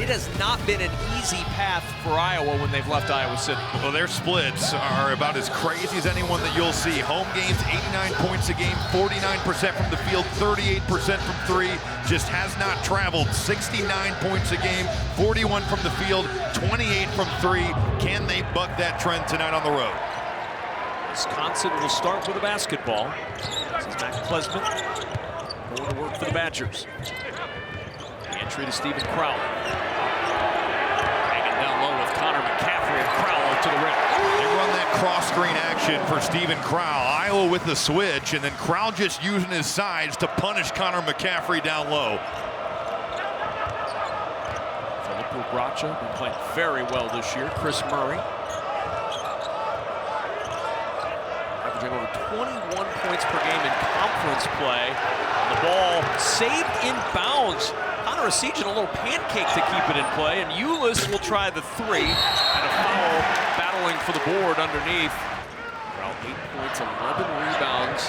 it has not been an easy path for Iowa when they've left Iowa City. Well, their splits are about as crazy as anyone that you'll see. Home games, 89 points a game, 49% from the field, 38% from three. Just has not traveled. 69 points a game, 41 from the field, 28 from three. Can they buck that trend tonight on the road? Wisconsin will start with a basketball. This is Matt Klesman going to work for the Badgers. The entry to Stephen Crowell. Hanging down low with Connor McCaffrey and Crowell to the rim. They run that cross-screen action for Stephen Crowell. Iowa with the switch, and then Crowell just using his size to punish Connor McCaffrey down low. Philip Robracha been playing very well this year. Chris Murray averaging over 21 points per game in conference play. The ball saved in bounds. Connor Essegian a little pancake to keep it in play, and Ulis will try the three, and a foul battling for the board underneath. Around 8 points, 11 rebounds.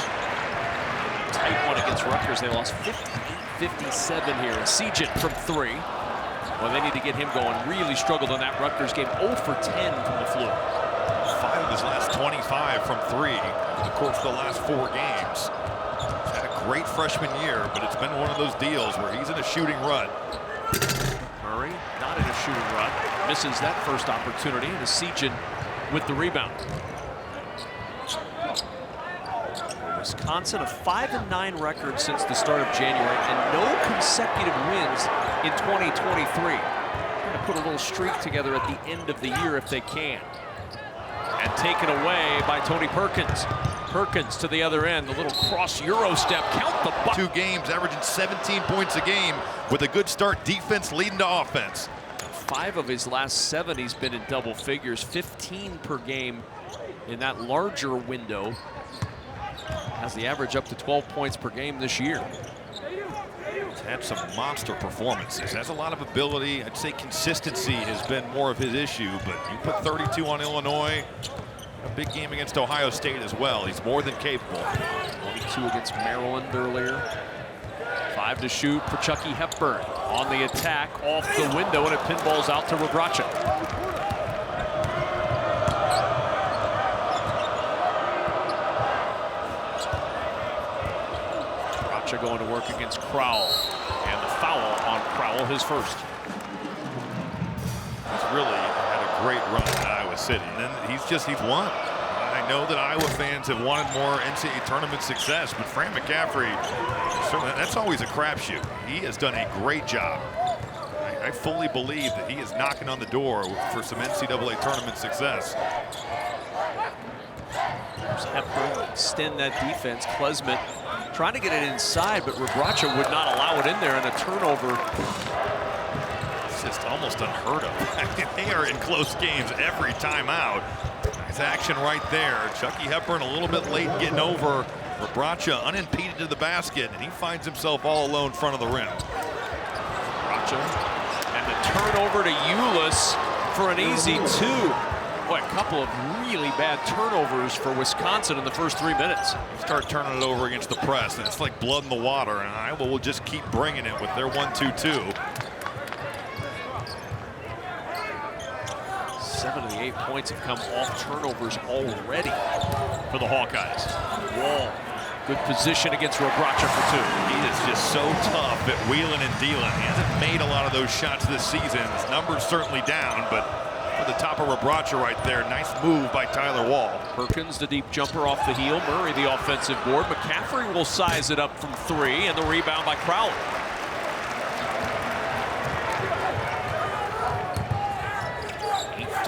Tight one against Rutgers. They lost 58-57 here. Essegian from three. Well, they need to get him going. Really struggled on that Rutgers game. 0 for 10 from the floor. 5 of his last 25 from three in the course of the last 4 games. He's had a great freshman year, but it's been one of those deals where he's in a shooting rut. Murray not in a shooting rut. Misses that first opportunity. And Essegian with the rebound. Wisconsin, a 5-9 record since the start of January, and no consecutive wins in 2023. Going to put a little streak together at the end of the year if they can. And taken away by Tony Perkins. Perkins to the other end, the little cross Euro step, count the bucket. 2 games, averaging 17 points a game with a good start, defense leading to offense. 5 of his last 7, he's been in double figures, 15 per game in that larger window. Has the average up to 12 points per game this year. He's had some monster performances. Has a lot of ability. I'd say consistency has been more of his issue, but you put 32 on Illinois. A big game against Ohio State as well. He's more than capable. 22 against Maryland earlier. 5 to shoot for Chucky Hepburn. On the attack, off the window, and it pinballs out to Wabracha. Going to work against Crowell, and the foul on Crowell, his first. He's really had a great run at Iowa City, and then he's won. I know that Iowa fans have wanted more NCAA tournament success, but Fran McCaffrey, that's always a crapshoot. He has done a great job. I fully believe that he is knocking on the door for some NCAA tournament success. There's Hepburn, extend that defense. Klesman trying to get it inside, but Wabracha would not allow it in there, and a turnover. It's just almost unheard of. I mean, they are in close games every time out. Nice action right there. Chucky Hepburn a little bit late getting over. Wabracha unimpeded to the basket, and he finds himself all alone in front of the rim. Wabracha, and the turnover to Ulis for an easy 2. Boy, a couple of really bad turnovers for Wisconsin in the first 3 minutes. Start turning it over against the press, and it's like blood in the water, and Iowa will just keep bringing it with their 1-2-2. 7 of the 8 points have come off turnovers already for the Hawkeyes. Wahl, good position against Wabracha for 2. He is just so tough at wheeling and dealing. He hasn't made a lot of those shots this season. His numbers certainly down, but for the top of Wabracha right there. Nice move by Tyler Wahl. Perkins, the deep jumper off the heel. Murray, the offensive board. McCaffrey will size it up from 3, and the rebound by Crowell.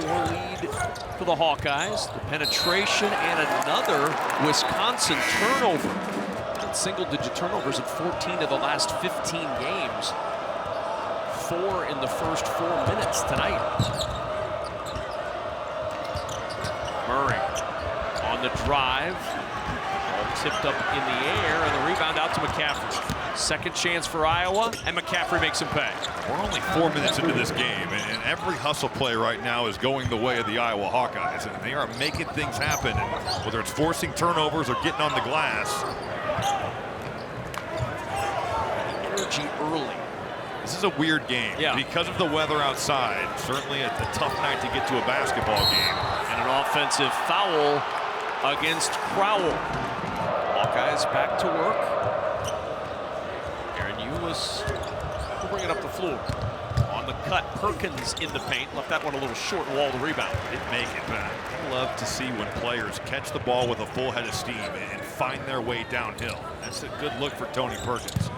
Lead for the Hawkeyes. The penetration and another Wisconsin turnover. Single-digit turnovers in 14 of the last 15 games. 4 in the first 4 minutes tonight. Murray on the drive. Ball tipped up in the air, and the rebound out to McCaffrey. Second chance for Iowa, and McCaffrey makes him pay. We're only 4 minutes into this game, and every hustle play right now is going the way of the Iowa Hawkeyes, and they are making things happen, and whether it's forcing turnovers or getting on the glass. Energy early This is a weird game. Yeah. Because of the weather outside, certainly a tough night to get to a basketball game. And an offensive foul against Crowell. Hawkeyes back to work. Aaron Eulis will bring it up the floor. On the cut, Perkins in the paint. Left that one a little short. Wall the rebound. Didn't make it, but I love to see when players catch the ball with a full head of steam and find their way downhill. That's a good look for Tony Perkins.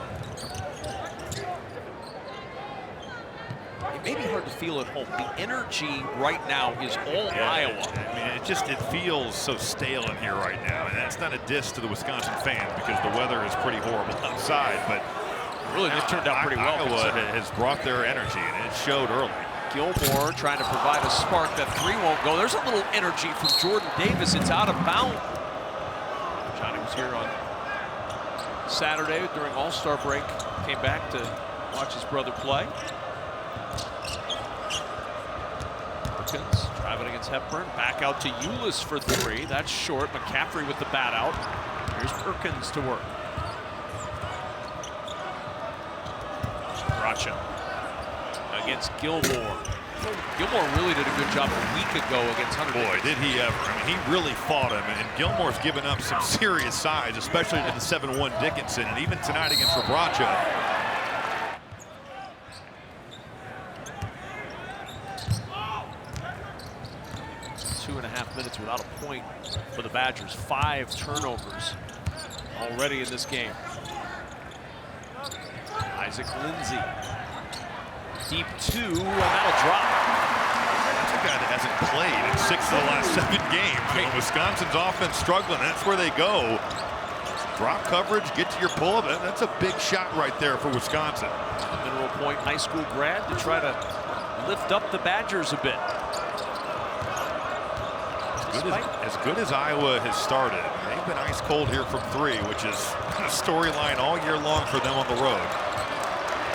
It may be hard to feel at home. The energy right now is all Iowa. I mean, it feels so stale in here right now. And that's not a diss to the Wisconsin fans because the weather is pretty horrible outside, but really, this turned out pretty well. Iowa has brought their energy, and it showed early. Gilmore trying to provide a spark. That three won't go. There's a little energy from Jordan Davis. It's out of bounds. Johnny was here on Saturday during All-Star break. Came back to watch his brother play. Perkins driving against Hepburn. Back out to Eulis for three. That's short. McCaffrey with the bat out. Here's Perkins to work. Bracha against Gilmore. Gilmore really did a good job a week ago against Hunter. Boy, did he ever. I mean, he really fought him, and Gilmore's given up some serious size, especially to the 7-1 Dickinson, and even tonight against Bracha. 2.5 minutes without a point for the Badgers. 5 turnovers already in this game. Isaac Lindsey. Deep 2, and that'll drop. That's a guy that hasn't played in 6 of the last 7 games. You know, Wisconsin's offense struggling. That's where they go. Drop coverage, get to your pull-up. That's a big shot right there for Wisconsin. Mineral Point High School grad to try to lift up the Badgers a bit. As good as Iowa has started, they've been ice cold here from 3, which is a storyline all year long for them on the road.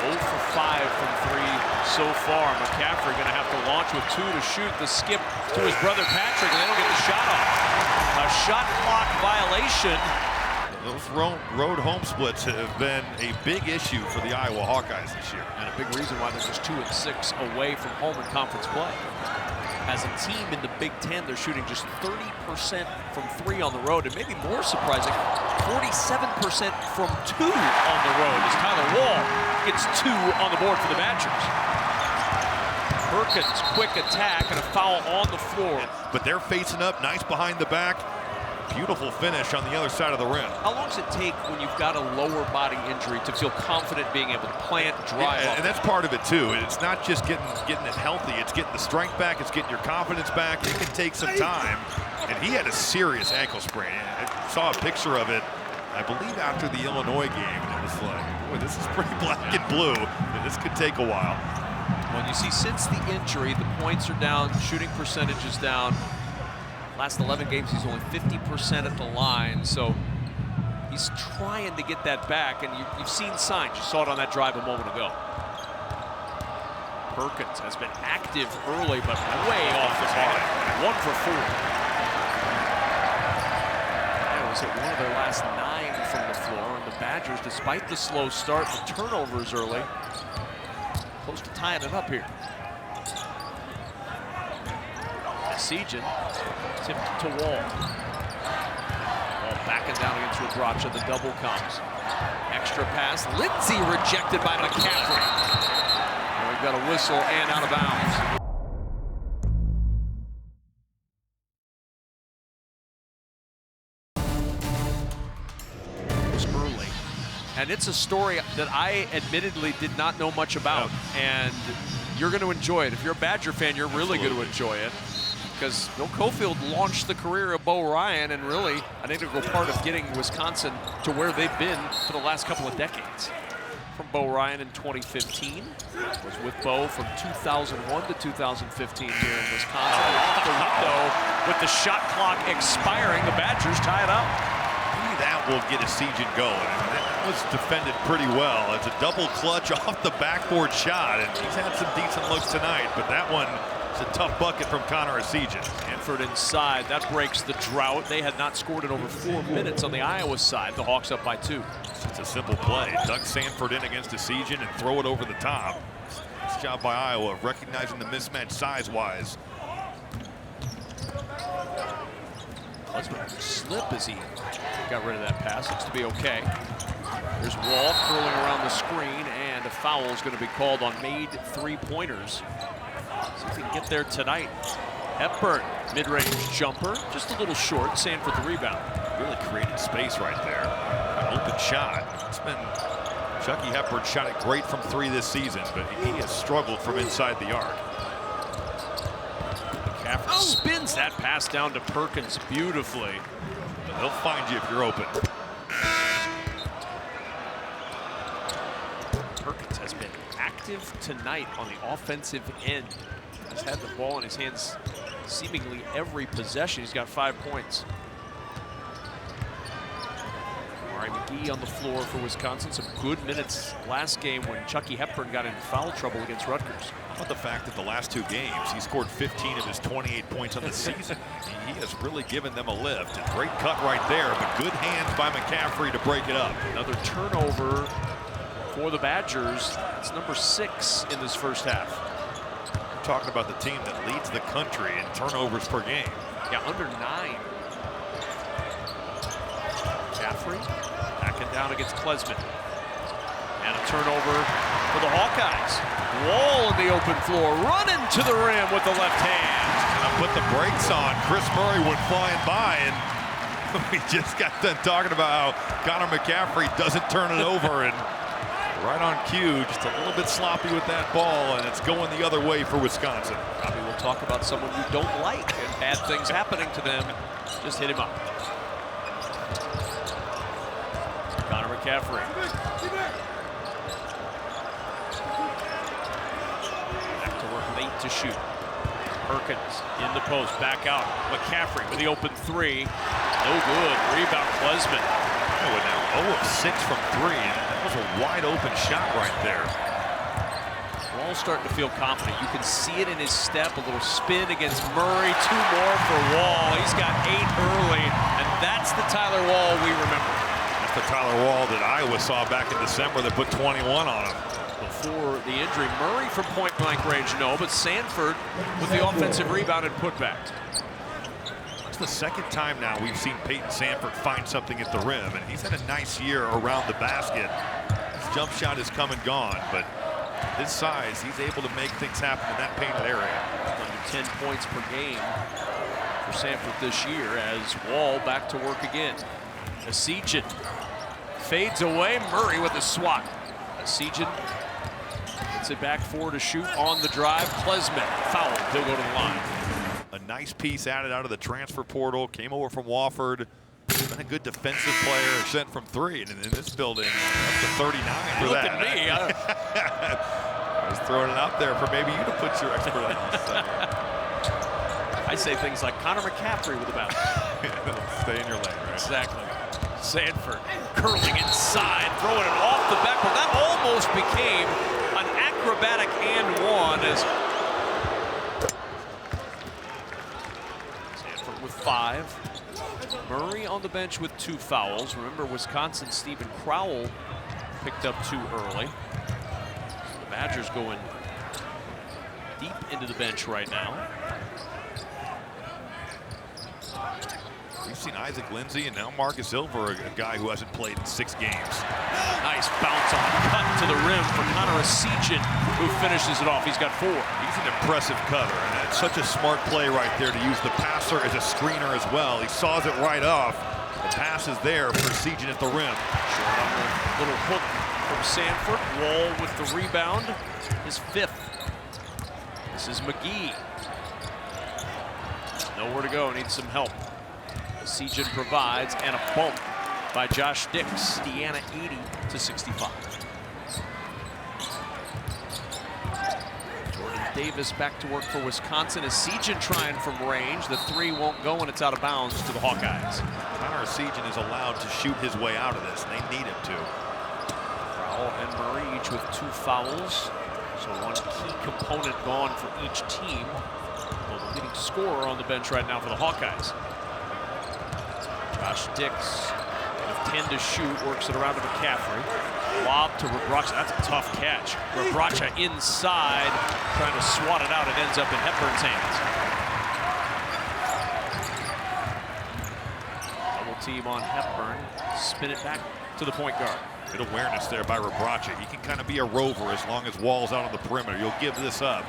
0 for 5 from 3 so far. McCaffrey going to have to launch with 2 to shoot. The skip to his brother Patrick, and they don't get the shot off. A shot clock violation. Those road home splits have been a big issue for the Iowa Hawkeyes this year. And a big reason why they're just 2 and 6 away from home in conference play. As a team in the Big Ten, they're shooting just 30% from 3 on the road, and maybe more surprising, 47% from 2 on the road as Tyler Wahl gets 2 on the board for the Badgers. Perkins, quick attack, and a foul on the floor. But they're facing up, nice behind the back. Beautiful finish on the other side of the rim. How long does it take when you've got a lower body injury to feel confident being able to plant, drive? Yeah, and that's part of it too. It's not just getting it healthy. It's getting the strength back. It's getting your confidence back. It can take some time. And he had a serious ankle sprain. I saw a picture of it, I believe, after the Illinois game. And it was like, boy, this is pretty black and blue. This could take a while. Well, you see, since the injury, the points are down, shooting percentage is down. Last 11 games, he's only 50% at the line, so he's trying to get that back, and you've seen signs. You saw it on that drive a moment ago. Perkins has been active early, but way off the mark. 1 for 4. Iowa's hit one of their last 9 from the floor, and the Badgers, despite the slow start, the turnovers early, close to tying it up here. Essegian tipped to Wahl. Wahl backing down against Bracha. The double comes. Extra pass. Lindsey rejected by McCaffrey. And we've got a whistle and out of bounds. It was early. And it's a story that I admittedly did not know much about. And you're going to enjoy it. If you're a Badger fan, you're really going to enjoy it. Because Bill Cofield launched the career of Bo Ryan, and really, I think they're part of getting Wisconsin to where they've been for the last couple of decades. From Bo Ryan in 2015, was with Bo from 2001 to 2015 here in Wisconsin. Off the window with the shot clock expiring, the Badgers tie it up. Maybe that will get Essegian going. That was defended pretty well. It's a double clutch off the backboard shot, and he's had some decent looks tonight, but that one It's a tough bucket from Connor Essegian. Sanford inside, that breaks the drought. They had not scored in over 4 minutes on the Iowa side. The Hawks up by 2. It's a simple play. Duck Sanford in against Essegian and throw it over the top. Nice job by Iowa, recognizing the mismatch size-wise. Slip as he got rid of that pass. Looks to be okay. There's Wahl curling around the screen, and a foul is going to be called on made 3-pointers. See if he can get there tonight. Hepburn, mid-range jumper, just a little short. Sanford the rebound. Really created space right there. An open shot. It's been Chucky Hepburn shot it great from 3 this season, but he has struggled from inside the arc. McCaffrey spins that pass down to Perkins beautifully. They'll find you if you're open. Perkins has been active tonight on the offensive end. He's had the ball in his hands seemingly every possession. He's got 5 points. McGee on the floor for Wisconsin. Some good minutes last game when Chucky Hepburn got in foul trouble against Rutgers. How about the fact that the last 2 games, he scored 15 of his 28 points on the season. He has really given them a lift. A great cut right there, but good hands by McCaffrey to break it up. Another turnover for the Badgers. It's number 6 in this first half. We're talking about the team that leads the country in turnovers per game. Yeah, under 9. McCaffrey backing down against Klesman. And a turnover for the Hawkeyes. Wahl in the open floor, running to the rim with the left hand. Gonna put the brakes on. Chris Murray went flying by, and we just got done talking about how Connor McCaffrey doesn't turn it over, and right on cue, just a little bit sloppy with that ball, and it's going the other way for Wisconsin. Probably we'll talk about someone you don't like and bad things happening to them. Just hit him up. Connor McCaffrey. Back to work, late to shoot. Perkins in the post, back out. McCaffrey with the open 3. No good. Rebound Klesman. Oh, and now 0 of 6 from 3. That was a wide open shot right there. Wahl's starting to feel confident. You can see it in his step. A little spin against Murray. 2 more for Wahl. He's got 8 early, and that's the Tyler Wahl we remember. That's the Tyler Wahl that Iowa saw back in December that put 21 on him. Before the injury, Murray from point-blank range, no, but Sanford with the offensive rebound and putback. It's the second time now we've seen Peyton Sanford find something at the rim, and he's had a nice year around the basket. His jump shot is come and gone, but his size, he's able to make things happen in that painted area. Under 10 points per game for Sanford this year as Wahl back to work again. Essegian fades away, Murray with a swat. Essegian gets it back 4 to shoot on the drive. Klesman fouled, he'll go to the line. A nice piece added out of the transfer portal, came over from Wofford. Been a good defensive player, sent from 3, and in this building, up to 39 for Look that. at me. I was throwing it out there for maybe you to put your expertise. I say things like Connor McCaffrey with the bounce. Stay in your lane, right? Exactly. Sanford curling inside, throwing it off the backboard. That almost became an acrobatic and 1 as Sanford with 5. Murray on the bench with 2 fouls. Remember, Wisconsin's Stephen Crowell picked up 2 early. The Badgers going deep into the bench right now. We've seen Isaac Lindsey and now Marcus Silver, a guy who hasn't played in 6 games. Nice bounce on the cut to the rim for Connor Essegian, who finishes it off. He's got 4. He's an impressive cutter, and that's such a smart play right there to use the passer as a screener as well. He saws it right off. The pass is there for Essegian at the rim. Short on the little hook from Sanford. Wahl with the rebound, his 5th. This is McGee. Nowhere to go, needs some help. Essegian provides, and a bump by Josh Dix. Indiana 80-65. Jordan Davis back to work for Wisconsin. Essegian trying from range. The 3 won't go, and it's out of bounds to the Hawkeyes. Connor Essegian is allowed to shoot his way out of this, and they need him to. Crowell and Murray each with 2 fouls. So 1 key component gone for each team. leading scorer on the bench right now for the Hawkeyes. Josh Dix, with 10 to shoot, works it around to McCaffrey. Lob to Rebracha. That's a tough catch. Rebracha inside, trying to swat it out. It ends up in Hepburn's hands. Double team on Hepburn. Spin it back to the point guard. Good awareness there by Rebracha. He can kind of be a rover as long as Wahl's out on the perimeter. You'll give this up.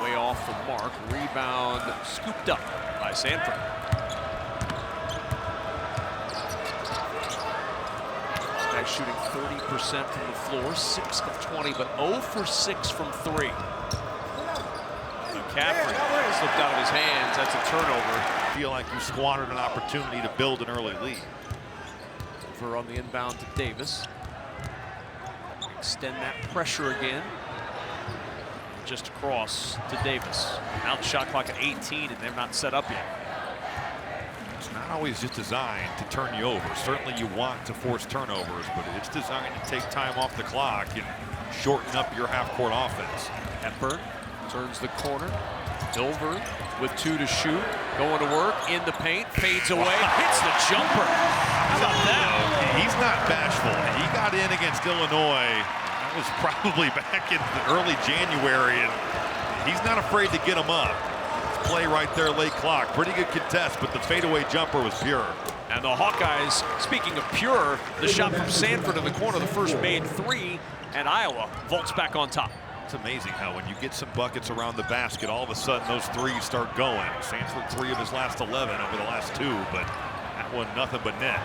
Way off the mark. Rebound scooped up by Sanford. This guy's shooting 30% from the floor, 6 of 20, but 0 for 6 from 3. McCaffrey slipped out of his hands. That's a turnover. Feel like you squandered an opportunity to build an early lead. Over on the inbound to Davis. Extend that pressure again. Just across to Davis. Now the shot clock at 18, and they're not set up yet. It's not always just designed to turn you over. Certainly you want to force turnovers, but it's designed to take time off the clock and shorten up your half-court offense. Hepburn turns the corner. Silver with 2 to shoot. Going to work in the paint. Fades away. Hits the jumper. How about that? He's not bashful. He got in against Illinois. That was probably back in early January, and he's not afraid to get him up. Play right there, late clock. Pretty good contest, but the fadeaway jumper was pure. And the Hawkeyes, speaking of pure, the shot from Sanford in the corner, the first made 3, and Iowa vaults back on top. It's amazing how when you get some buckets around the basket, all of a sudden those threes start going. Sanford 3 of his last 11 over the last 2, but that one nothing but net.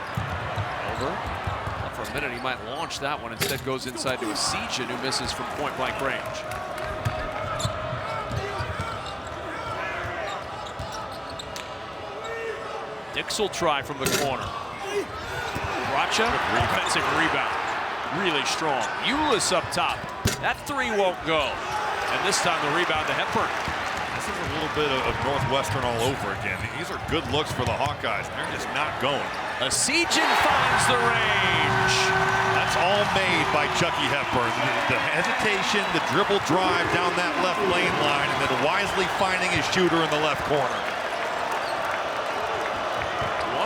Over. Well, for a minute he might launch that one. Instead goes inside to Essegian, who misses from point-blank range. Dix will try from the corner. Rebracha, offensive rebound. Really strong. Ulis up top. That 3 won't go. And this time the rebound to Hepburn. This is a little bit of Northwestern all over again. These are good looks for the Hawkeyes. They're just not going. Essegian finds the range. That's all made by Chucky Hepburn. The hesitation, the dribble drive down that left lane line, and then wisely finding his shooter in the left corner.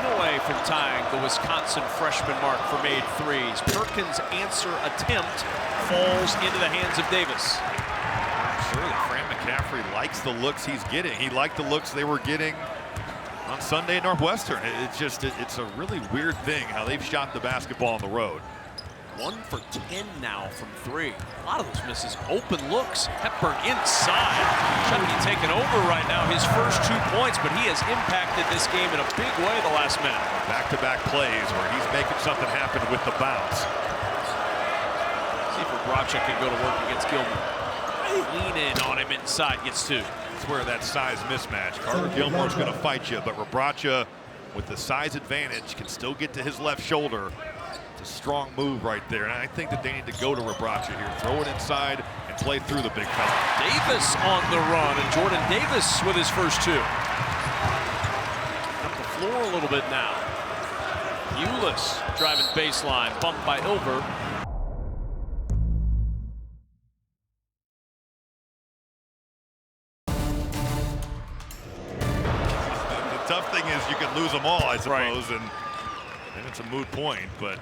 Away from tying the Wisconsin freshman mark for made 3s. Perkins' answer attempt falls into the hands of Davis. I'm sure that Fran McCaffrey likes the looks he's getting. He liked the looks they were getting on Sunday at Northwestern. It's a really weird thing how they've shot the basketball on the road. 1 for 10 now from 3. A lot of those misses. Open looks. Hepburn inside. Chucky taking over right now. His first 2 points, but he has impacted this game in a big way the last minute. Back-to-back plays where he's making something happen with the bounce. See if Rebracha can go to work against Gilmore. Lean in on him inside. Gets 2. That's where that size mismatch. Carter Gilmore's going to fight you, but Rebracha, with the size advantage, can still get to his left shoulder. It's a strong move right there, and I think that they need to go to Rebracha here. Throw it inside and play through the big fella. Davis on the run, and Jordan Davis with his first 2. Up the floor a little bit now. Ulis driving baseline, bumped by Ilver. The tough thing is you can lose them all, I suppose, right. And then it's a moot point, but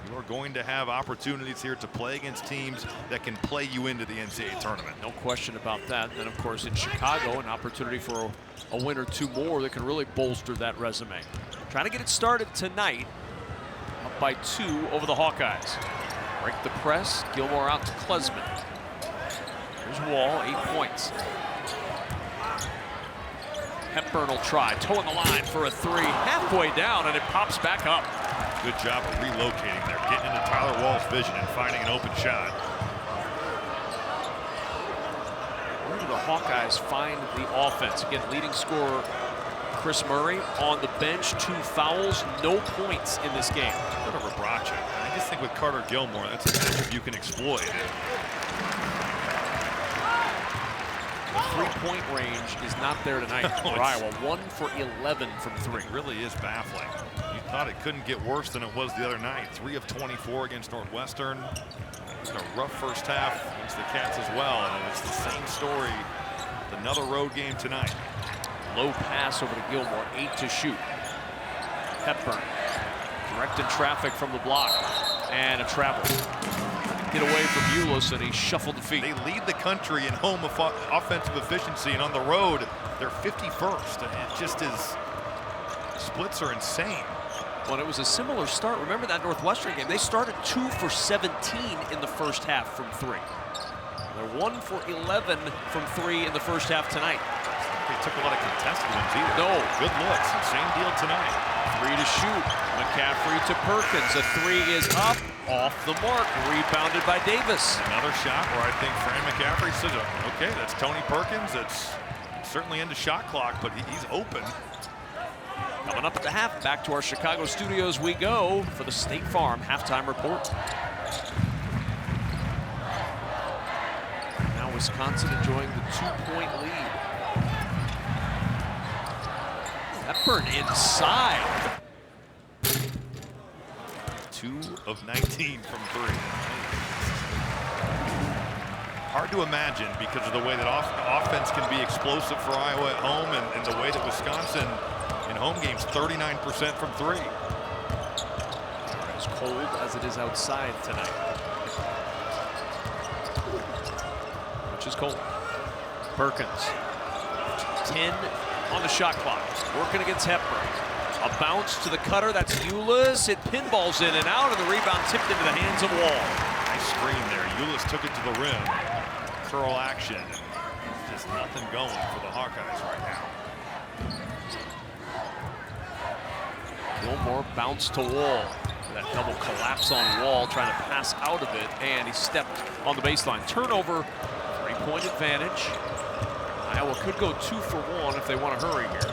you are going to have opportunities here to play against teams that can play you into the NCAA tournament. No question about that. And then, of course, in Chicago, an opportunity for a win or 2 more that can really bolster that resume. Trying to get it started tonight. Up by 2 over the Hawkeyes. Break the press. Gilmore out to Klesman. Here's Wahl, 8 points. Hepburn will try. Toe in the line for a 3. Halfway down, and it pops back up. Good job of relocating there, getting into Tyler Wahl's vision and finding an open shot. Where do the Hawkeyes find the offense? Again, leading scorer Chris Murray on the bench, 2 fouls, no points in this game. Go to Rebracha. I just think with Carter Gilmore, that's a matchup you can exploit. The 3-point range is not there tonight for Iowa. 1 for 11 from 3. It really is baffling. You thought it couldn't get worse than it was the other night. 3 of 24 against Northwestern. It's a rough first half against the Cats as well, and it's the same story. Another road game tonight. Low pass over to Gilmore, 8 to shoot. Hepburn directing traffic from the block, and a travel. Get away from Ulis, and he shuffled the feet. They lead the country in home offensive efficiency, and on the road, they're 51st. And it just is, splits are insane. Well, it was a similar start. Remember that Northwestern game? They started 2 for 17 in the first half from 3. They're 1 for 11 from 3 in the first half tonight. They took a lot of contested ones either. No. Good looks, and same deal tonight. 3 to shoot. McCaffrey to Perkins. A 3 is up, off the mark, rebounded by Davis. Another shot where I think Fran McCaffrey says, okay, that's Tony Perkins. That's certainly into shot clock, but he's open. Coming up at the half, back to our Chicago studios we go for the State Farm halftime report. Now Wisconsin enjoying the 2-point lead. Hepburn inside. 2 of 19 from 3. Hard to imagine because of the way that offense can be explosive for Iowa at home, and the way that Wisconsin in home games 39% from 3. As cold as it is outside tonight, which is cold. Perkins, 10 on the shot clock, working against Hepburn. A bounce to the cutter, that's Ulis. It pinballs in and out, and the rebound tipped into the hands of Wahl. Nice screen there. Ulis took it to the rim. Curl action. Just nothing going for the Hawkeyes right now. Gilmore bounced to Wahl. That double collapse on Wahl, trying to pass out of it, and he stepped on the baseline. Turnover, 3-point advantage. Iowa could go 2 for 1 if they want to hurry here.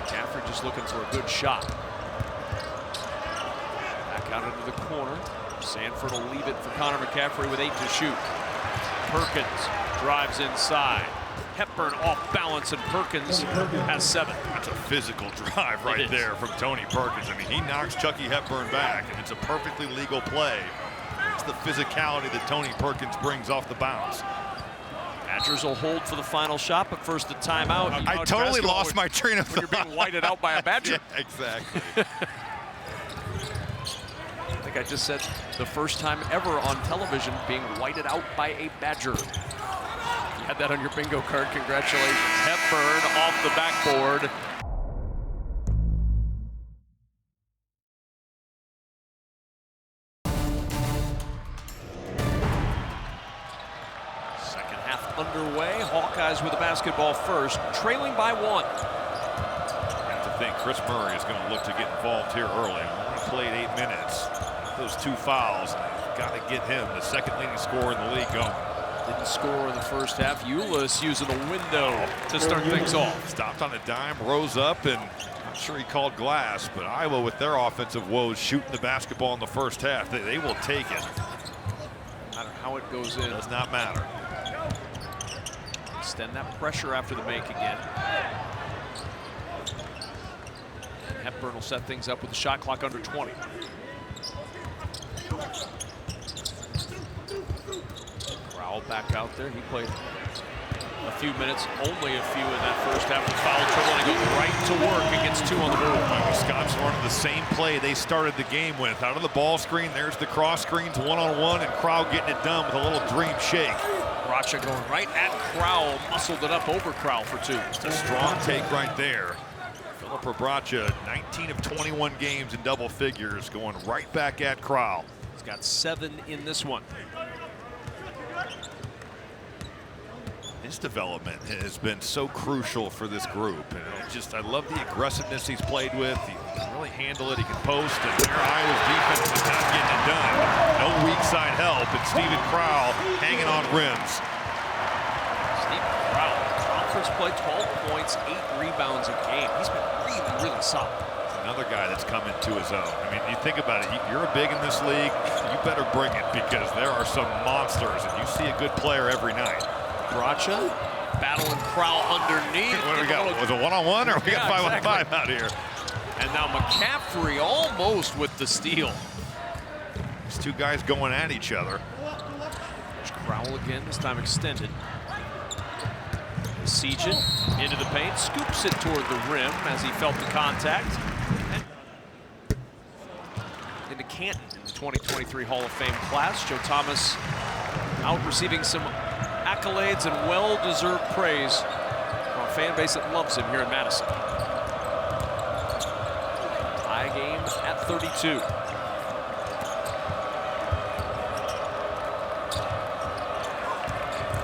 McCaffrey just looking for a good shot. Back out into the corner. Sanford will leave it for Connor McCaffrey with 8 to shoot. Perkins drives inside. Hepburn off balance, and Perkins has 7. That's a physical drive right there from Tony Perkins. I mean, he knocks Chucky Hepburn back, and it's a perfectly legal play. It's the physicality that Tony Perkins brings off the bounce. Badgers will hold for the final shot, but first a timeout. I totally lost my train of thought. When you're being whited out by a Badger. Yeah, exactly. I think I just said the first time ever on television being whited out by a Badger. You had that on your bingo card, congratulations. Hepburn off the backboard. Second half underway. Hawkeyes with the basketball first, trailing by 1. I have to think Chris Murray is going to look to get involved here early. He played 8 minutes. Those 2 fouls, got to get him, the second leading scorer in the league, going. Didn't score in the first half. Ulis using the window to start things off. Stopped on a dime, rose up, and I'm sure he called glass, but Iowa with their offensive woes shooting the basketball in the first half, they will take it. No matter how it goes in. Does not matter. Extend that pressure after the make again. And Hepburn will set things up with the shot clock under 20. Crowell back out there. He played a few minutes, only a few in that first half with foul trouble, and he goes right to work and gets 2 on the board. Wisconsin running the same play they started the game with. Out of the ball screen, there's the cross screens, one-on-one, and Crowell getting it done with a little dream shake. Bracha going right at Crowell, muscled it up over Crowell for 2. It's a strong take right there. Philip Bracha, 19 of 21 games in double figures, going right back at Crowell. He's got 7 in this one. His development has been so crucial for this group, and I love the aggressiveness he's played with. He can really handle it. He can post, and there Iowa's defense is not getting it done. No weak side help, and Stephen Crowell hanging on rims. Stephen Crowell, conference play, 12 points, 8 rebounds a game. He's been really, really solid. Another guy that's come into his own. I mean, you think about it, you're a big in this league, you better bring it, because there are some monsters, and you see a good player every night. Bracha battling Crowell underneath. What do we got? Was it one-on-one, or we got 5-on-5 out here? And now McCaffrey almost with the steal. These 2 guys going at each other. There's Crowell again, this time extended. Essegian into the paint, scoops it toward the rim as he felt the contact. Into Canton in the 2023 Hall of Fame class. Joe Thomas out receiving some accolades and well-deserved praise from a fan base that loves him here in Madison. Tie game at 32.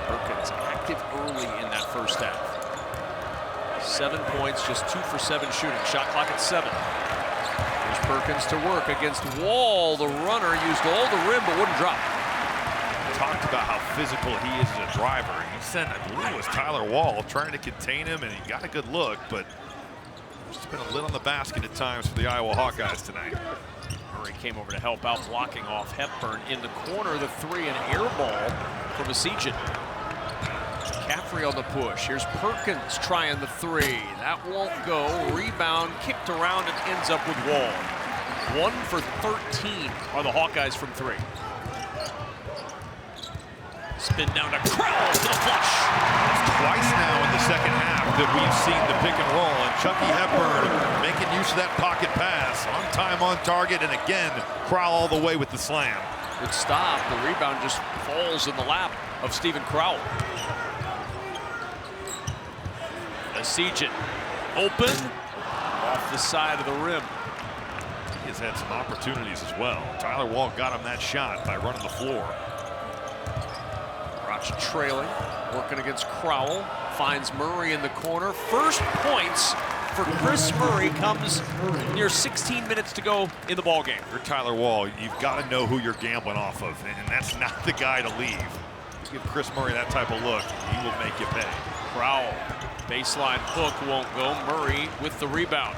Perkins active early in that first half. 7 points, just 2 for 7 shooting. Shot clock at 7. Here's Perkins to work against Wahl. The runner used all the rim but wouldn't drop. Talked about how physical he is as a driver. He said, I believe it was Tyler Wahl trying to contain him, and he got a good look, but there's been a lid on the basket at times for the Iowa Hawkeyes tonight. Murray came over to help out, blocking off Hepburn in the corner. The three, an air ball from Essegian. McCaffrey on the push. Here's Perkins trying the three. That won't go. Rebound kicked around and ends up with Wahl. 1 for 13 are the Hawkeyes from 3. Spin down to Crowell for the flush. It's twice now in the second half that we've seen the pick and roll, and Chucky Hepburn making use of that pocket pass. On time, on target, and again, Crowell all the way with the slam. Good stop. The rebound just falls in the lap of Stephen Crowell. Essegian open off the side of the rim. He has had some opportunities as well. Tyler Wahl got him that shot by running the floor. Trailing, working against Crowell, finds Murray in the corner. First points for Chris Murray comes near 16 minutes to go in the ball game. You're Tyler Wahl, you've got to know who you're gambling off of, and that's not the guy to leave. You give Chris Murray that type of look, he will make you pay. Crowell, baseline hook won't go. Murray with the rebound.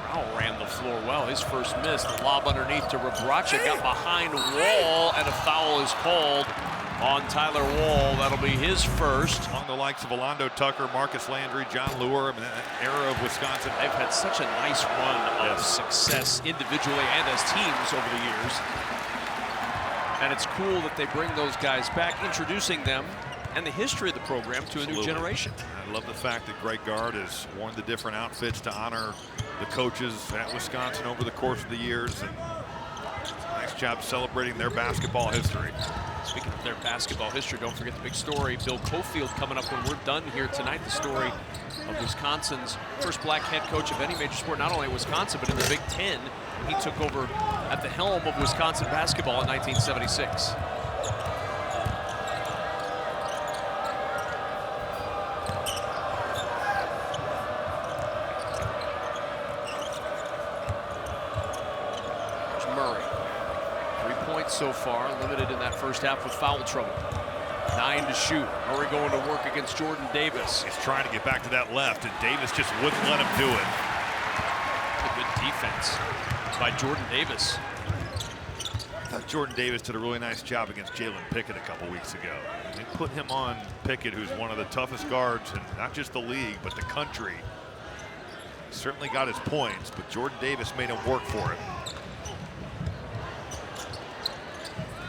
Crowell ran the floor well. His first miss, the lob underneath to Rebraca, got behind Wahl, and a foul is called on Tyler Wahl. That'll be his first. Among the likes of Alondo Tucker, Marcus Landry, John Lure, and that era of Wisconsin. They've had such a nice run of success individually and as teams over the years. And it's cool that they bring those guys back, introducing them and the history of the program to a new generation. I love the fact that Greg Gard has worn the different outfits to honor the coaches at Wisconsin over the course of the years. And nice job celebrating their basketball history. Speaking of their basketball history, don't forget the big story. Bill Cofield coming up when we're done here tonight. The story of Wisconsin's first black head coach of any major sport, not only Wisconsin, but in the Big Ten. He took over at the helm of Wisconsin basketball in 1976. So far, limited in that first half with foul trouble. 9 to shoot. Murray going to work against Jordan Davis. He's trying to get back to that left, and Davis just wouldn't let him do it. A good defense by Jordan Davis. I thought Jordan Davis did a really nice job against Jalen Pickett a couple weeks ago. They put him on Pickett, who's one of the toughest guards in not just the league, but the country. He certainly got his points, but Jordan Davis made him work for it.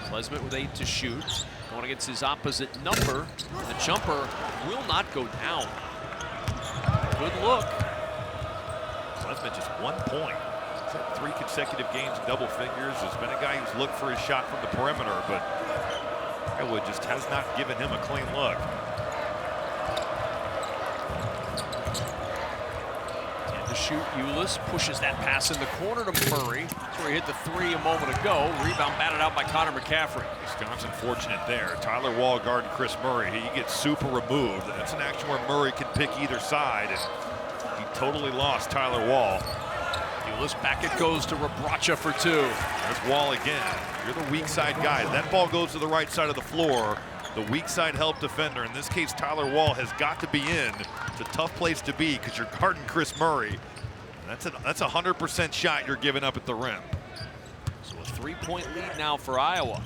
Klesmit with 8 to shoot, going against his opposite number. The jumper will not go down. Good look. Klesmit just 1 point. He's had 3 consecutive games in double figures. Has been a guy who's looked for his shot from the perimeter, but Iowa just has not given him a clean look. Shoot, Ulis pushes that pass in the corner to Murray. That's where he hit the 3 a moment ago. Rebound batted out by Connor McCaffrey. Wisconsin fortunate there. Tyler Wahl guarding Chris Murray. He gets super removed. That's an action where Murray can pick either side, and he totally lost Tyler Wahl. Ulis back it goes to Rebraca for 2. There's Wahl again. You're the weak side guy. That ball goes to the right side of the floor. The weak side help defender. In this case, Tyler Wahl has got to be in. It's a tough place to be because you're guarding Chris Murray. That's a 100% shot you're giving up at the rim. So a 3-point lead now for Iowa.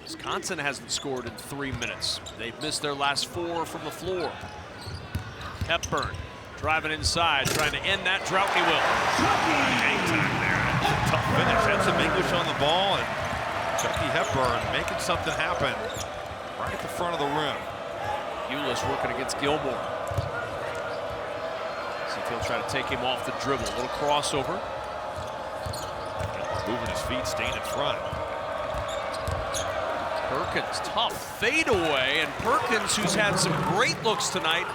Wisconsin hasn't scored in 3 minutes. They've missed their last 4 from the floor. Hepburn driving inside, trying to end that drought. He will. Hang time there. Tough finish. Had some English on the ball, and Chucky Hepburn making something happen right at the front of the rim. Ulis working against Gilmore. See if he'll try to take him off the dribble. A little crossover. Moving his feet, staying in front. Perkins, tough fadeaway, and Perkins, who's had some great looks tonight,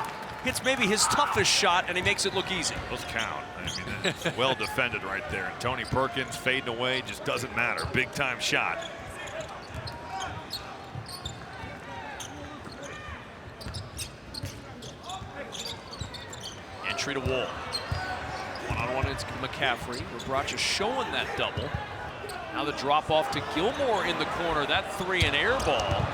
hits maybe his toughest shot, and he makes it look easy. Those count. I mean, it's well defended right there. And Tony Perkins fading away just doesn't matter. Big time shot. Entry to Wahl. One-on-one against McCaffrey. Rebraca showing that double. Now the drop off to Gilmore in the corner. That three, an air ball.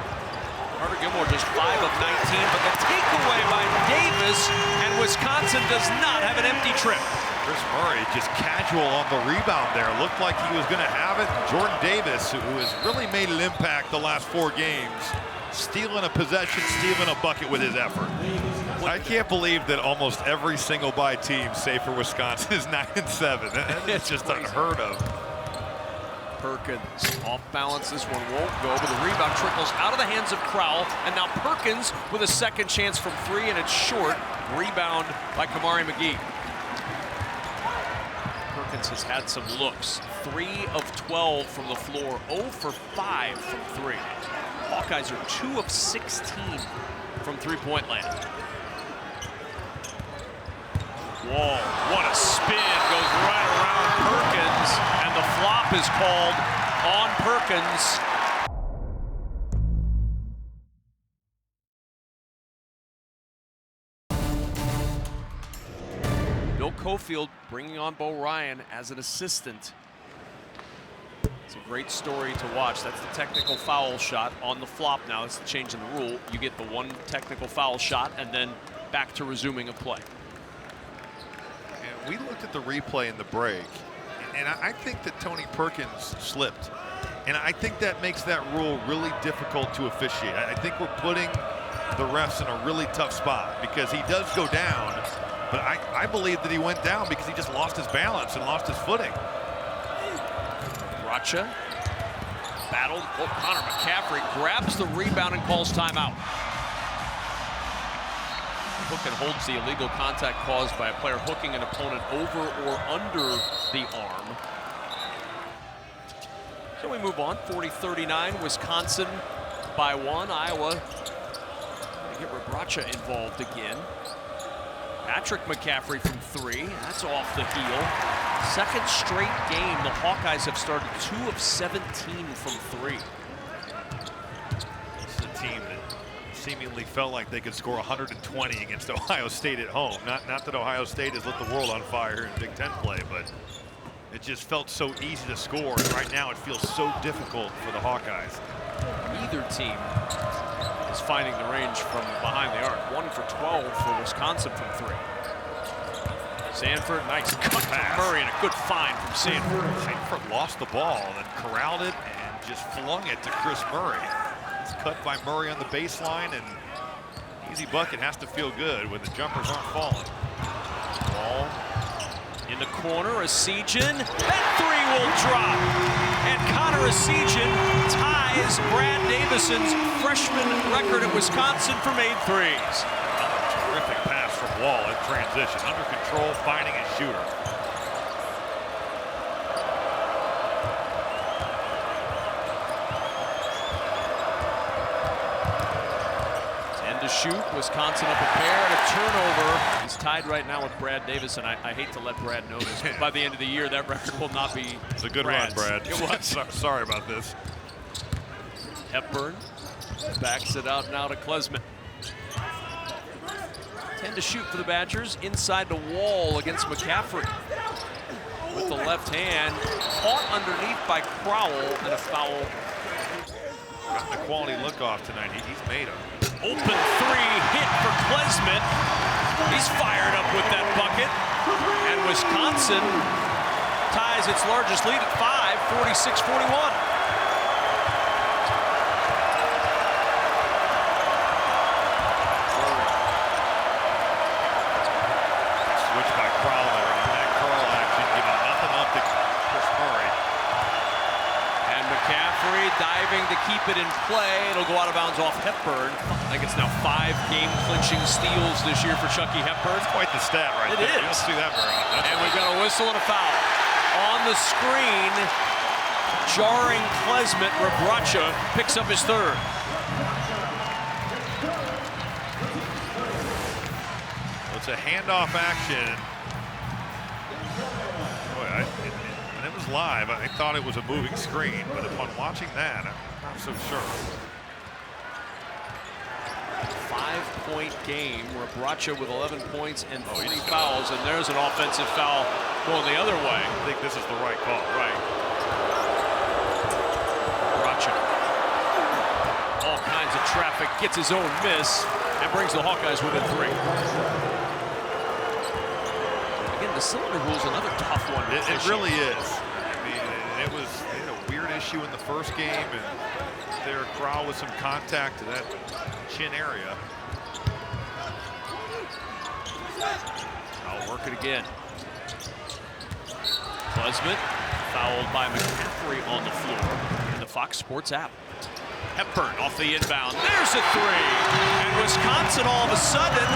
Carter Gilmore just 5 of 19, but the takeaway by Davis, and Wisconsin does not have an empty trip. Chris Murray just casual on the rebound there. Looked like he was going to have it. Jordan Davis, who has really made an impact the last 4 games, stealing a possession, stealing a bucket with his effort. I can't believe that almost every single by team, save for Wisconsin, is 9-7. It's just unheard of. Perkins off balance. This one won't go, but the rebound trickles out of the hands of Crowell, and now Perkins with a second chance from 3, and it's short. Rebound by Kamari McGee. Perkins has had some looks. 3 of 12 from the floor, 0 for 5 from 3. Hawkeyes are 2 of 16 from three-point land. Wahl, what a spin, goes right around Perkins, and the flop is called on Perkins. Bill Cofield bringing on Bo Ryan as an assistant. It's a great story to watch. That's the technical foul shot on the flop now. It's the change in the rule. You get the one technical foul shot and then back to resuming a play. We looked at the replay in the break, and I think that Tony Perkins slipped. And I think that makes that rule really difficult to officiate. I think we're putting the refs in a really tough spot because he does go down, but I believe that he went down because he just lost his balance and lost his footing. Racha battled. Oh, Connor McCaffrey grabs the rebound and calls timeout. Hook and holds the illegal contact caused by a player hooking an opponent over or under the arm. So we move on. 40-39, Wisconsin by 1. Iowa get Rebraca involved again. Patrick McCaffrey from 3. That's off the heel. Second straight game, the Hawkeyes have started 2 of 17 from 3. This is a team that seemingly felt like they could score 120 against Ohio State at home. Not that Ohio State has lit the world on fire here in Big Ten play, but it just felt so easy to score. And right now it feels so difficult for the Hawkeyes. Either team is finding the range from behind the arc. 1 for 12 for Wisconsin from 3. Sanford, nice cut from Murray, and a good find from Sanford. Sanford lost the ball and then corralled it and just flung it to Chris Murray. It's cut by Murray on the baseline, and easy bucket has to feel good when the jumpers aren't falling. Ball in the corner, Essegian. That 3 will drop. And Connor Essegian ties Brad Davison's freshman record at Wisconsin for made threes. Terrific pass from Wahl in transition. Under control, finding his shooter. To shoot, Wisconsin up a pair and a turnover. He's tied right now with Brad Davis, and I hate to let Brad know this, but by the end of the year, that record will not be It's a good Brad's. run, Brad. It was. Sorry about this. Hepburn backs it out now to Klesman. 10 to shoot for the Badgers. Inside the Wahl against McCaffrey. With the left hand, caught underneath by Crowell, and a foul. Gotten a quality look off tonight. He's made them. Open 3 hit for Klesman. He's fired up with that bucket. And Wisconsin ties its largest lead at 5, 46-41. Switch by Crowell, and that curl action giving nothing up to Chris Murray. And McCaffrey keep it in play. It'll go out of bounds off Hepburn. I think it's now 5 game-clinching steals this year for Chucky Hepburn. That's quite the stat right there. You don't see that very often. And we've got a whistle and a foul. On the screen, jarring Klesmet. Rebracha picks up his 3rd. It's a handoff action. Boy, when it was live, I thought it was a moving screen, but upon watching that, I'm not so sure. 5-point game. Rebracha with 11 points and 3 fouls, and there's an offensive foul going the other way. I think this is the right call. Right. Rebracha. All kinds of traffic, gets his own miss, and brings the Hawkeyes within 3. Again, the cylinder rule is another tough one. It really is. I mean, it was a weird issue in the first game, and there Crowell with some contact to that chin area. I'll work it again. Klesmet fouled by McCaffrey on the floor in the Fox Sports app. Hepburn off the inbound. There's a 3. And Wisconsin all of a sudden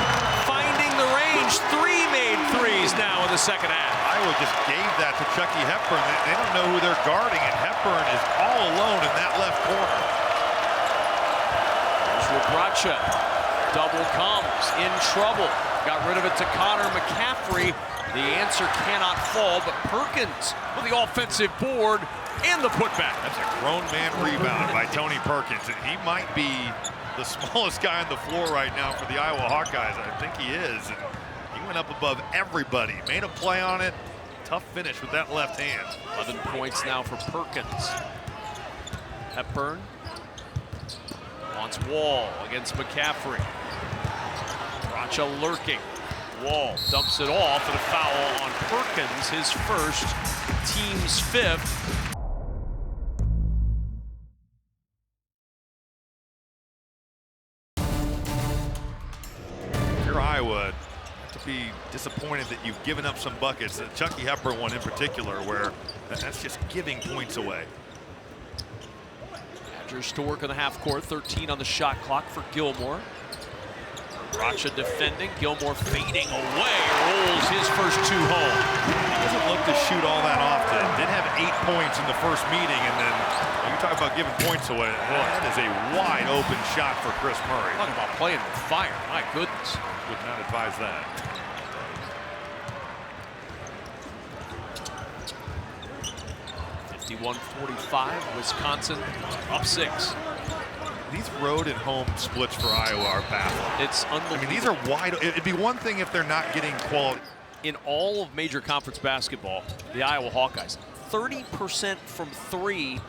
finding the range. 3 made threes now in the second half. Iowa just gave that to Chucky Hepburn. They don't know who they're guarding, and Hepburn is all alone in that left corner. There's Rebracha. Double comes, in trouble. Got rid of it to Connor McCaffrey. The answer cannot fall, but Perkins with the offensive board and the putback. That's a grown man rebound by Tony Perkins, and he might be the smallest guy on the floor right now for the Iowa Hawkeyes. I think he is. And he went up above everybody, made a play on it. Tough finish with that left hand. 11 points now for Perkins. Hepburn wants Wahl against McCaffrey. Racha lurking. Wahl dumps it off, and a foul on Perkins, his first, team's 5th. If you're Iowa, to be disappointed that you've given up some buckets. The Chucky Hepburn one in particular, where that's just giving points away. Badgers to work on the half court, 13 on the shot clock for Gilmore. Racha defending, Gilmore fading away, rolls his first 2 home. He doesn't look to shoot all that often. Did have 8 points in the first meeting, and then you talk about giving points away. Well, that is a wide open shot for Chris Murray. Talking about playing with fire, my goodness. Would not advise that. (51-45), Wisconsin up 6. These road and home splits for Iowa are baffling. It's unbelievable. I mean, these are wide. It'd be one thing if they're not getting quality. In all of major conference basketball, the Iowa Hawkeyes, 30% from 3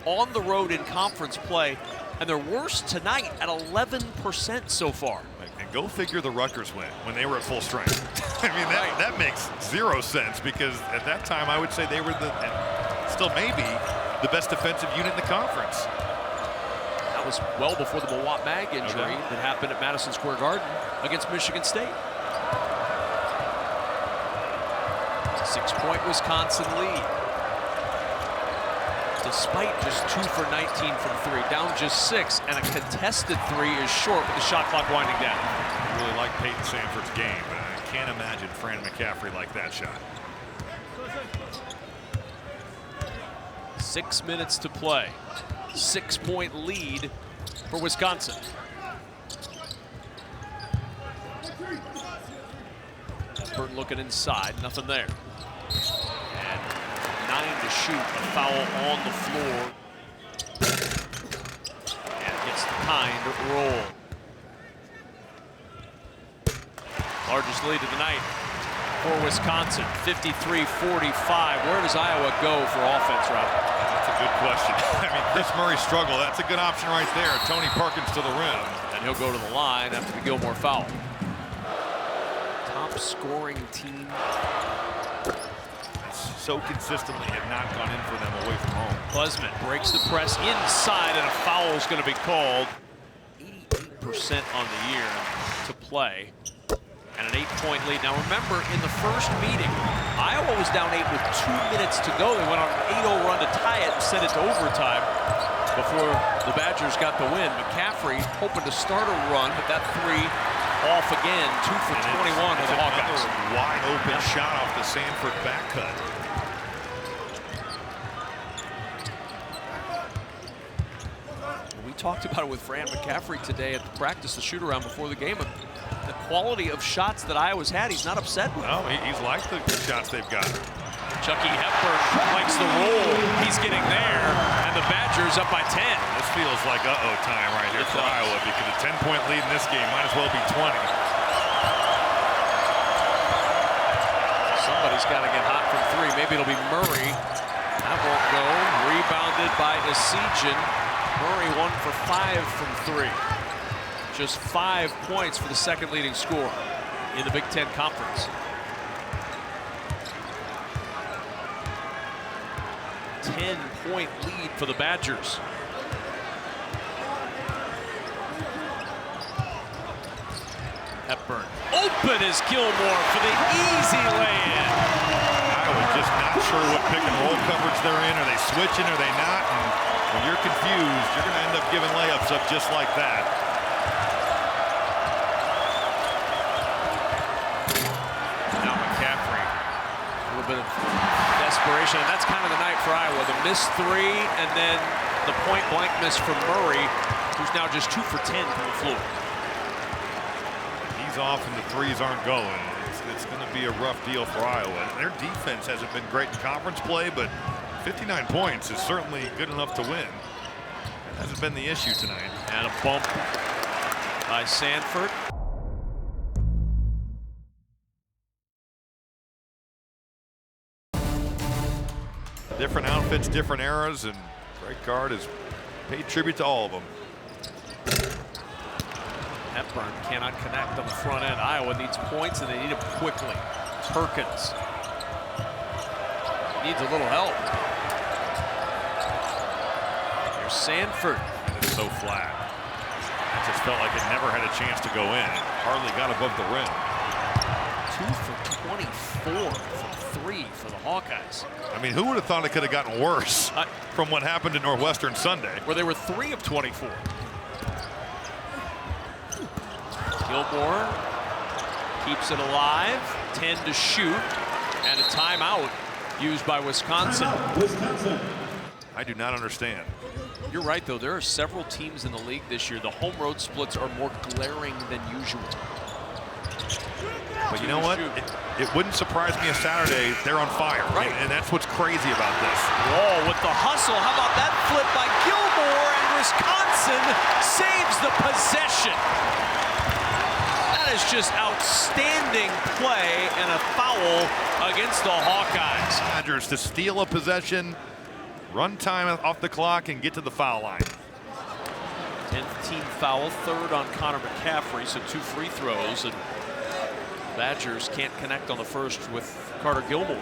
on the road in conference play, and they're worse tonight at 11% so far. And go figure the Rutgers win when they were at full strength. I mean, that makes 0 sense, because at that time I would say they were still maybe the best defensive unit in the conference. That was well before the Mawat Mag injury that happened at Madison Square Garden against Michigan State. 6-point Wisconsin lead. Despite just 2 for 19 from 3, down just 6, and a contested 3 is short with the shot clock winding down. I really like Peyton Sanford's game, but I can't imagine Fran McCaffrey like that shot. 6 minutes to play. 6-point lead for Wisconsin. Burton looking inside, nothing there. And 9 to shoot, a foul on the floor. And gets the kind of roll. Largest lead of the night for Wisconsin, 53-45. Where does Iowa go for offense, Rob? That's a good question. I mean, Chris Murray struggle. That's a good option right there. Tony Perkins to the rim. And he'll go to the line after the Gilmore foul. Top scoring team. So consistently have not gone in for them away from home. Klesmet breaks the press inside, and a foul is going to be called. 88% on the year to play. And an 8-point lead. Now remember, in the first meeting, Iowa was down 8 with 2 minutes to go. They went on an 8-0 run to tie it and send it to overtime. before the Badgers got the win. McCaffrey hoping to start a run, but that three off again. 2 for 21 for the Hawkeyes. Wide open shot off the Sanford back cut. We talked about it with Fran McCaffrey today at the practice, the shoot-around before the game. The quality of shots that Iowa's had, he's not upset with. No, he's liked the shots they've got. Chucky Hepburn likes the roll. He's getting there, and the Badgers up by 10. This feels like uh-oh time right here for Iowa, because a 10-point lead in this game might as well be 20. Somebody's got to get hot from three. Maybe it'll be Murray. That won't go. Rebounded by Essegian. Murray 1 for 5 from three. Just 5 points for the second leading scorer in the Big Ten Conference. 10-point lead for the Badgers. Hepburn. Open is Gilmore for the easy lay-in. Iowa just not sure what pick and roll coverage they're in. Are they switching? Are they not? And when you're confused, you're going to end up giving layups up just like that. Now McCaffrey. A little bit of desperation, and that's kind of the night for Iowa. The missed three, and then the point-blank miss from Murray, who's now just 2 for 10 from the floor. He's off and the threes aren't going. It's going to be a rough deal for Iowa. Their defense hasn't been great in conference play, but 59 points is certainly good enough to win. That hasn't been the issue tonight. And a bump by Sanford. Different outfits, different eras, and Greg Gard has paid tribute to all of them. Hepburn cannot connect on the front end. Iowa needs points, and they need them quickly. Perkins needs a little help. Here's Sanford. It's so flat. It just felt like it never had a chance to go in. It hardly got above the rim. 2 for 24 from three for the Hawkeyes. I mean, who would have thought it could have gotten worse from what happened to Northwestern Sunday? Where they were 3 of 24. Gilmore keeps it alive, 10 to shoot, and a timeout used by Wisconsin. I do not understand. You're right, though. There are several teams in the league this year. The home-road splits are more glaring than usual. But you know what? It wouldn't surprise me if Saturday they're on fire. Right. And that's what's crazy about this. Whoa, with the hustle. How about that flip by Gilmore, and Wisconsin saves the possession. That is just outstanding play and a foul against the Hawkeyes. Badgers to steal a possession, run time off the clock, and get to the foul line. 10th team foul, 3rd on Connor McCaffrey, so 2 free throws, and Badgers can't connect on the first with Carter Gilmore.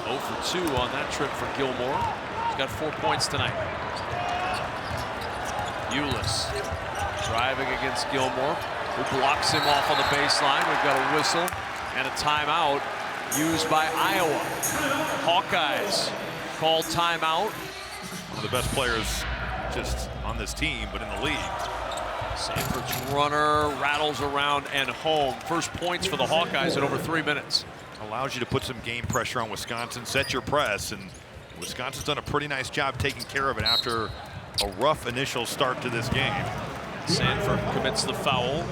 Oh for 2 on that trip for Gilmore. He's got 4 points tonight. Ulis driving against Gilmore, who blocks him off on the baseline. We've got a whistle and a timeout used by Iowa. Hawkeyes call timeout. One of the best players just on this team, but in the league. Sanford's runner rattles around and home. First points for the Hawkeyes in over 3 minutes. Allows you to put some game pressure on Wisconsin, set your press, and Wisconsin's done a pretty nice job taking care of it after a rough initial start to this game. Sanford commits the foul,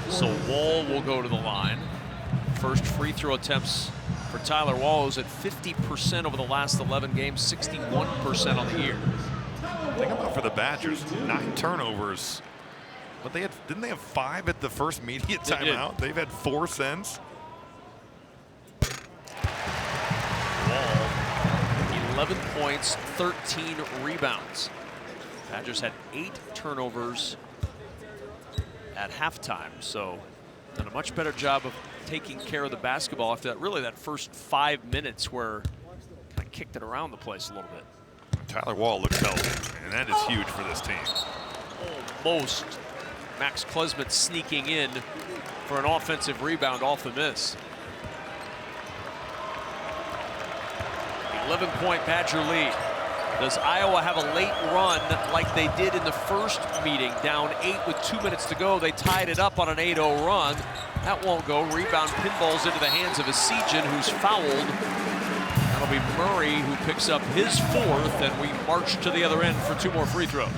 so Wahl will go to the line. First free throw attempts for Tyler Wahl is at 50% over the last 11 games, 61% on the year. Think about for the Badgers, 9 turnovers. But didn't they have 5 at the first immediate timeout? They've had 4 since. Wahl, 11 points, 13 rebounds. Badgers had 8 turnovers at halftime, so done a much better job of taking care of the basketball after that, really that first 5 minutes where kind of kicked it around the place a little bit. Tyler Wahl looks healthy, and that is huge for this team. Almost. Max Klesmit sneaking in for an offensive rebound off the miss. 11-point Badger lead. Does Iowa have a late run like they did in the first meeting? Down 8 with 2 minutes to go. They tied it up on an 8-0 run. That won't go. Rebound pinballs into the hands of Essegian, who's fouled. That'll be Murray, who picks up his 4th, and we march to the other end for 2 more free throws.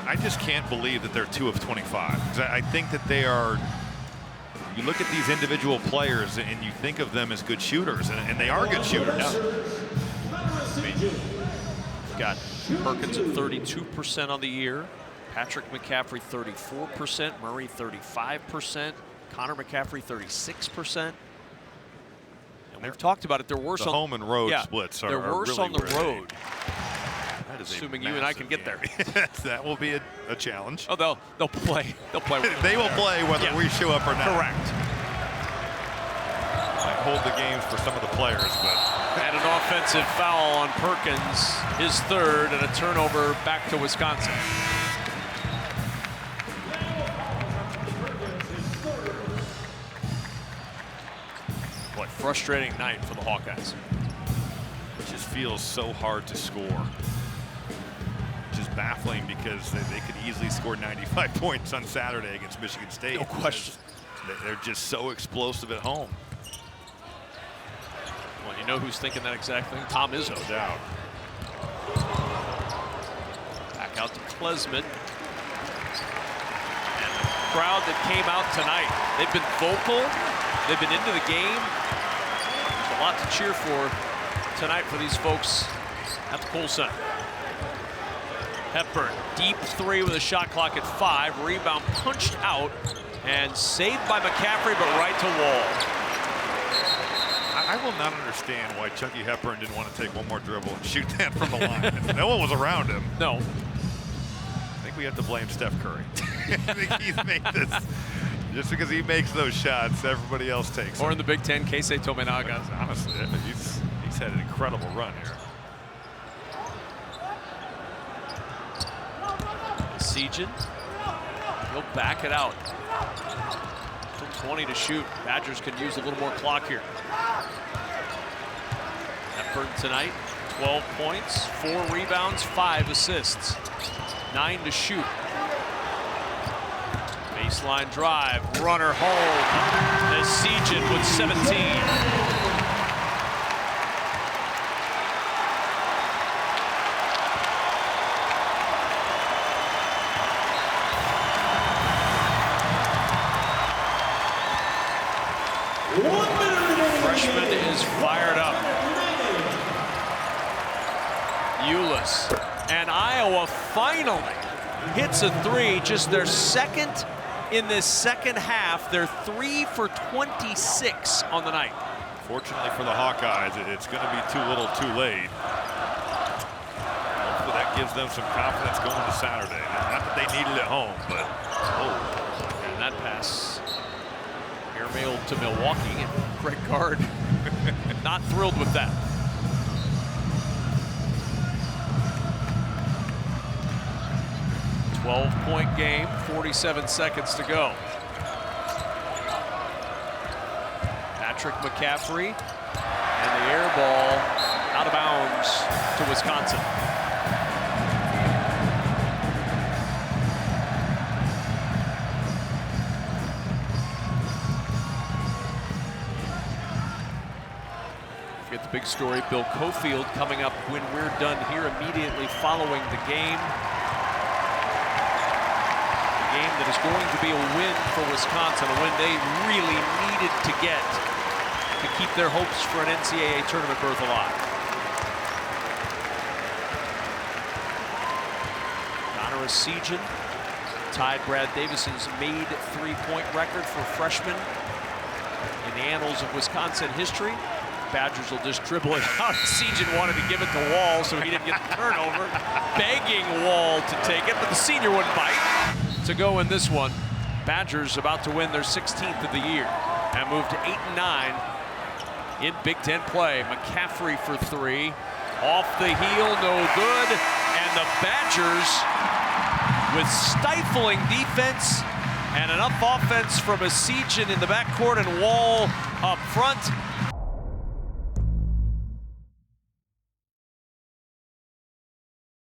I just can't believe that they're 2 of 25. 'Cause I think that they are. You look at these individual players and you think of them as good shooters, and they are good shooters. Yeah. Got Perkins at 32% on the year. Patrick McCaffrey 34%. Murray 35%. Connor McCaffrey 36%. And we've talked about it. They're worse the on home and road splits. They're worse really on the road. That is assuming you and I can get there. That will be a challenge. Oh, they'll play. They'll play. They will play whether we show up or not. Correct. Might hold the games for some of the players, but. And an offensive foul on Perkins, his 3rd, and a turnover back to Wisconsin. What a frustrating night for the Hawkeyes. It just feels so hard to score. Just baffling because they could easily score 95 points on Saturday against Michigan State. No question. They're just so explosive at home. Well, you know who's thinking that exact thing? Tom Izzo. No doubt. Back out to Klesman. And the crowd that came out tonight, they've been vocal. They've been into the game. There's a lot to cheer for tonight for these folks at the Kohl Center. Hepburn, deep 3 with a shot clock at 5. Rebound punched out and saved by McCaffrey, but right to Wahl. I will not understand why Chucky Hepburn didn't want to take one more dribble and shoot that from the line. No one was around him. No. I think we have to blame Steph Curry. I think he's made this. Just because he makes those shots, everybody else takes them. Or in the Big Ten, Keisei Tominaga. Honestly, he's had an incredible run here. Essegian, he'll back it out. Still 20 to shoot. Badgers can use a little more clock here. Hepburn tonight, 12 points, 4 rebounds, 5 assists. 9 to shoot. Baseline drive, runner home. Essegian with 17. Freshman is fired up. Ulis. And Iowa finally hits a 3, just their 2nd in this second half. They're 3 for 26 on the night. Fortunately for the Hawkeyes, it's going to be too little too late. Hopefully that gives them some confidence going to Saturday. Not that they need it at home, but And that pass airmailed to Milwaukee, and Greg Gard not thrilled with that. A 12-point game, 47 seconds to go. Patrick McCaffrey, and the air ball out of bounds to Wisconsin. Get the big story, Bill Cofield coming up when we're done here immediately following the game. A game that is going to be a win for Wisconsin, a win they really needed to get to keep their hopes for an NCAA tournament berth alive. Connor Essegian tied Brad Davison's made 3-point record for freshmen in the annals of Wisconsin history. Badgers will just dribble it out. Essegian wanted to give it to Wahl, so he didn't get the turnover. Begging Wahl to take it, but the senior wouldn't bite. To go in this one, Badgers about to win their 16th of the year and move to 8-9 in Big Ten play. McCaffrey for 3. Off the heel, no good. And the Badgers, with stifling defense, And enough offense from Essegian in the backcourt and Wahl up front.